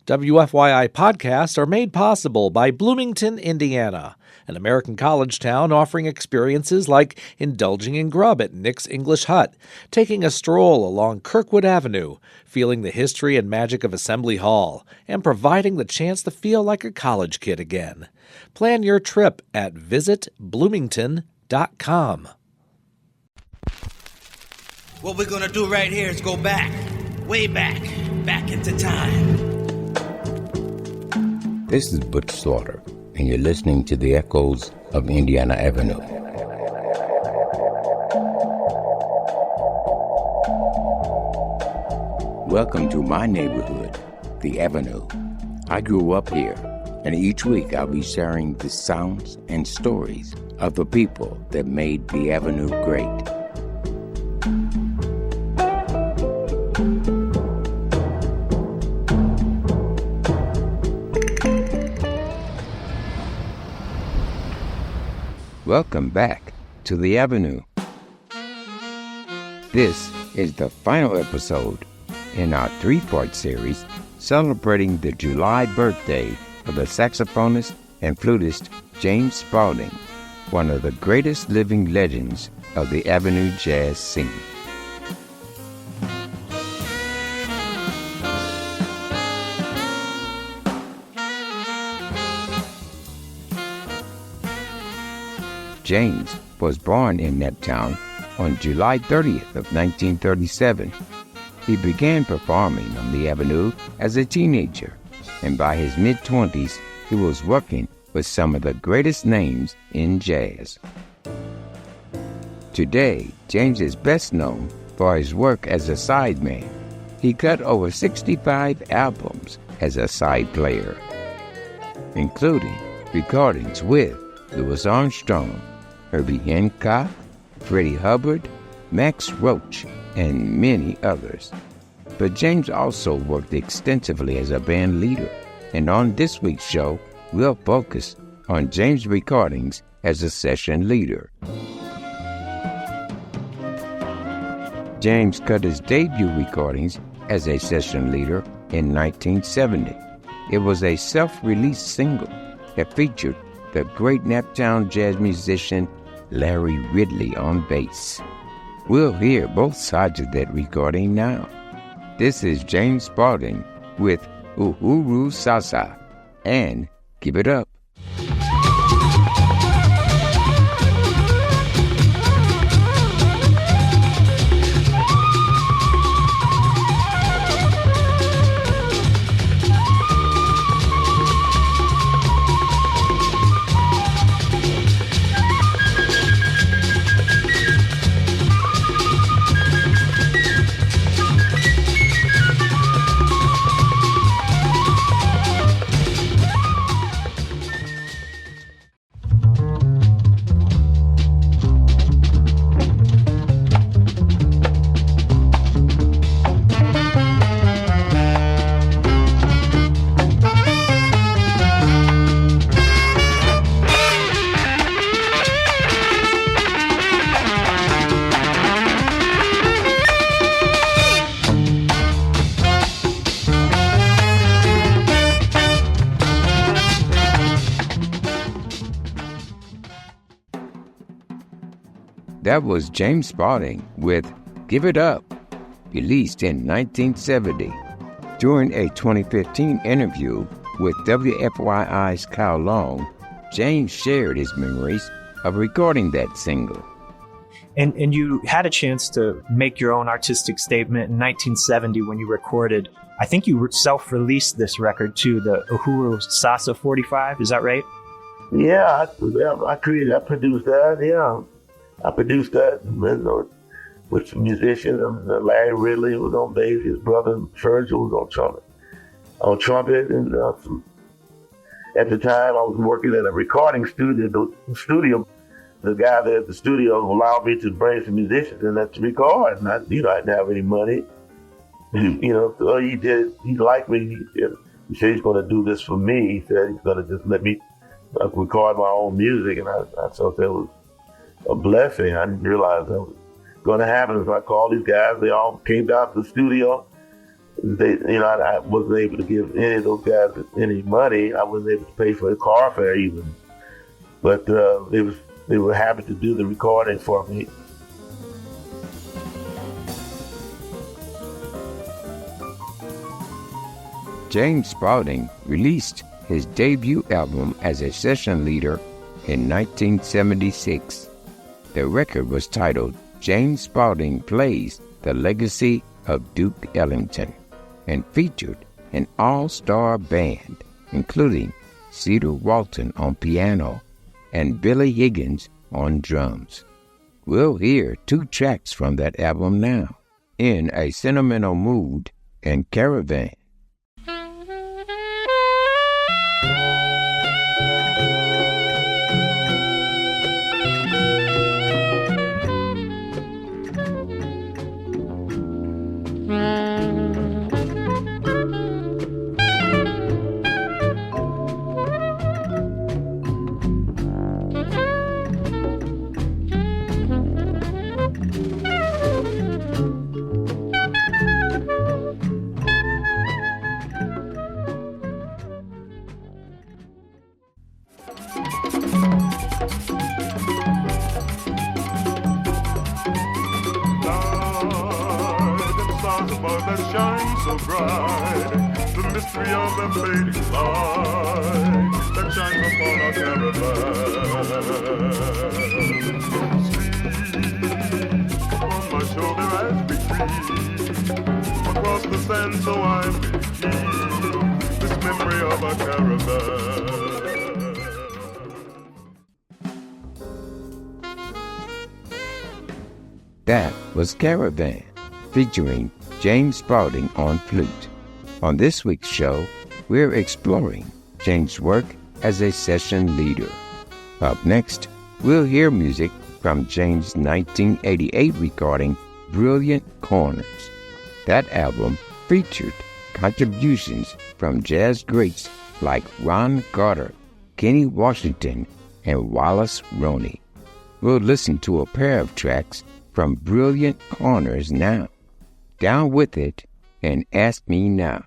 WFYI podcasts are made possible by Bloomington, Indiana, an American college town offering experiences like indulging in grub at Nick's English Hut, taking a stroll along Kirkwood Avenue, feeling the history and magic of Assembly Hall, and providing the chance to feel like a college kid again. Plan your trip at visitbloomington.com. What we're gonna do right here is go back, way back into time. This is Butch Slaughter, and you're listening to the echoes of Indiana Avenue. Welcome to my neighborhood, the Avenue. I grew up here, and each week I'll be sharing the sounds and stories of the people that made the Avenue great. Welcome back to the Avenue. This is the final episode in our three-part series celebrating the July birthday of the saxophonist and flutist James Spaulding, one of the greatest living legends of the Avenue jazz scene. James was born in that town on July 30th of 1937. He began performing on the Avenue as a teenager, and by his mid-20s, he was working with some of the greatest names in jazz. Today, James is best known for his work as a sideman. He cut over 65 albums as a side player, including recordings with Louis Armstrong, Herbie Hancock, Freddie Hubbard, Max Roach, and many others. But James also worked extensively as a band leader, and on this week's show, we'll focus on James' recordings as a session leader. James cut his debut recordings as a session leader in 1970. It was a self-released single that featured the great Naptown jazz musician Larry Ridley on bass. We'll hear both sides of that recording now. This is James Spaulding with Uhuru Sasa and Give It Up. That was James Spaulding with Give It Up, released in 1970. During a 2015 interview with WFYI's Kyle Long, James shared his memories of recording that single. And you had a chance to make your own artistic statement in 1970 when you recorded, I think you self-released this record too, the Uhuru Sasa 45, is that right? Yeah, I produced that, yeah. I produced that with some musicians. Larry Ridley was on bass, his brother Virgil was on trumpet. And at the time I was working at a recording studio. The guy there at the studio allowed me to bring some musicians in there to record. And I didn't have any money. So he liked me. He said he's going to do this for me. He said he's going to just let me record my own music. And I thought that was a blessing. I didn't realize that was going to happen. So I called these guys. They all came down to the studio I wasn't able to give any of those guys any money. I wasn't able to pay for the car fare even. But they were happy to do the recording for me. James Spaulding released his debut album as a session leader in 1976. The record was titled James Spaulding Plays the Legacy of Duke Ellington and featured an all-star band, including Cedar Walton on piano and Billy Higgins on drums. We'll hear 2 tracks from that album now, In a Sentimental Mood and Caravan. That was Caravan, featuring James Spaulding on flute. On this week's show, we're exploring James' work as a session leader. Up next, we'll hear music from James' 1988 recording, Brilliant Corners. That album featured contributions from jazz greats like Ron Carter, Kenny Washington, and Wallace Roney. We'll listen to a pair of tracks from Brilliant Corners now. Down with it and Ask Me Now.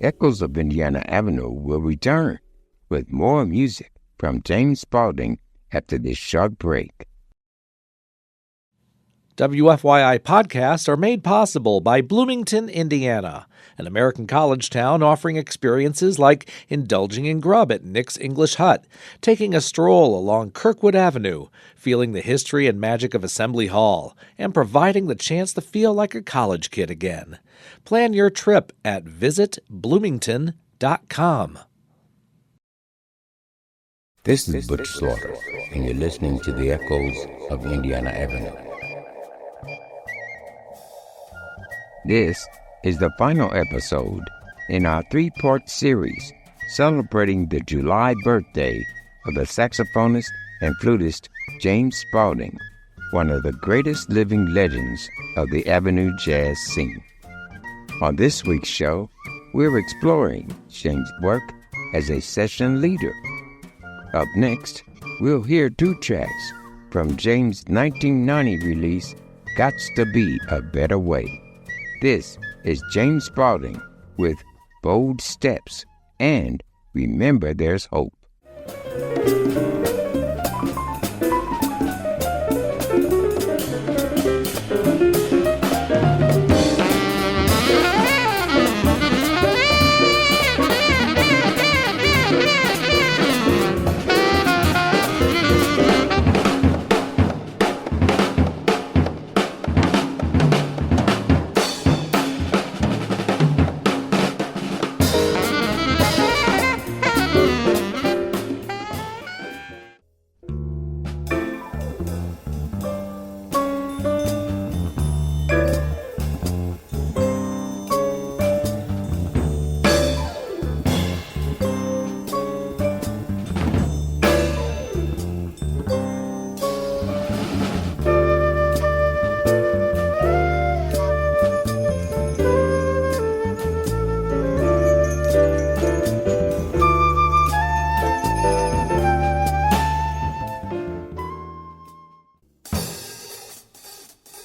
Echoes of Indiana Avenue will return with more music from James Spaulding after this short break. WFYI podcasts are made possible by Bloomington, Indiana, an American college town offering experiences like indulging in grub at Nick's English Hut, taking a stroll along Kirkwood Avenue, feeling the history and magic of Assembly Hall, and providing the chance to feel like a college kid again. Plan your trip at visitbloomington.com. This is Butch Slaughter, and you're listening to the Echoes of Indiana Avenue. This is the final episode in our 3-part series celebrating the July birthday of the saxophonist and flutist James Spaulding, one of the greatest living legends of the Avenue jazz scene. On this week's show, we're exploring James' work as a session leader. Up next, we'll hear 2 tracks from James' 1990 release, Gots to Be a Better Way. This is James Spaulding with Bold Steps and Remember There's Hope.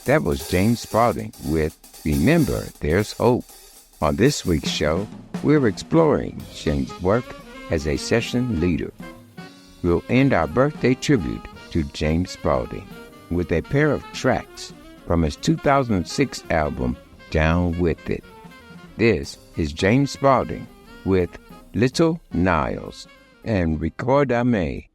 That was James Spaulding with Remember There's Hope. On this week's show, we're exploring James' work as a session leader. We'll end our birthday tribute to James Spaulding with a pair of tracks from his 2006 album, Down With It. This is James Spaulding with Little Niles and Recordame.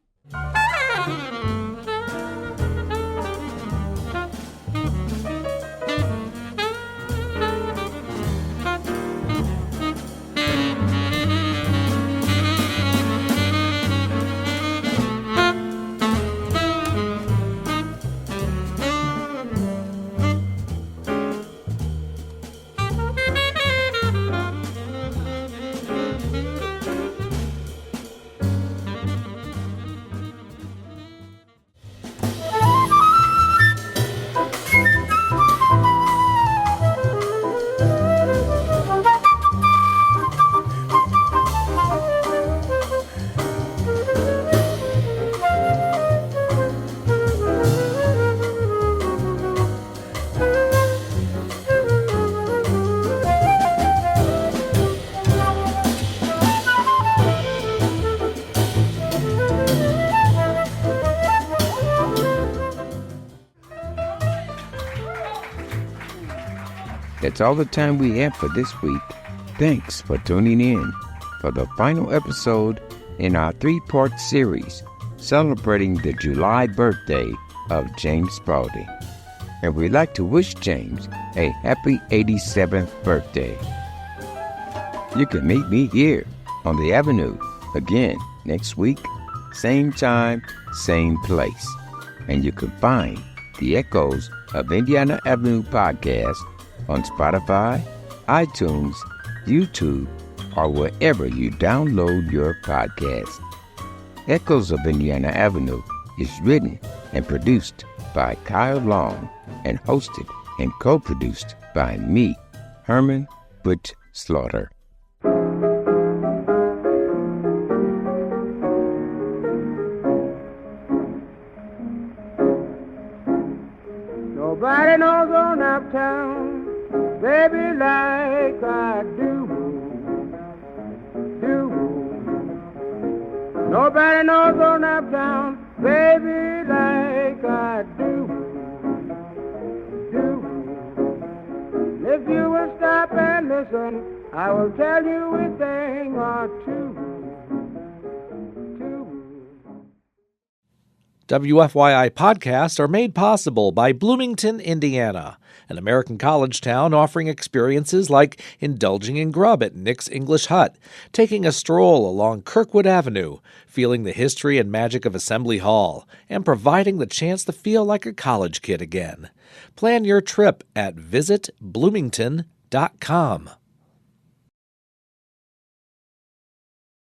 That's all the time we have for this week. Thanks for tuning in for the final episode in our 3-part series celebrating the July birthday of James Spaulding. And we'd like to wish James a happy 87th birthday. You can meet me here on the Avenue again next week, same time, same place. And you can find the Echoes of Indiana Avenue podcast on Spotify, iTunes, YouTube, or wherever you download your podcast. Echoes of Indiana Avenue is written and produced by Kyle Long and hosted and co-produced by me, Herman Butch Slaughter. Nobody knows on uptown, baby, like I do. Nobody knows on uptown, baby, like I do. If you will stop and listen, I will tell you a thing or two. WFYI podcasts are made possible by Bloomington, Indiana, an American college town offering experiences like indulging in grub at Nick's English Hut, taking a stroll along Kirkwood Avenue, feeling the history and magic of Assembly Hall, and providing the chance to feel like a college kid again. Plan your trip at visitbloomington.com.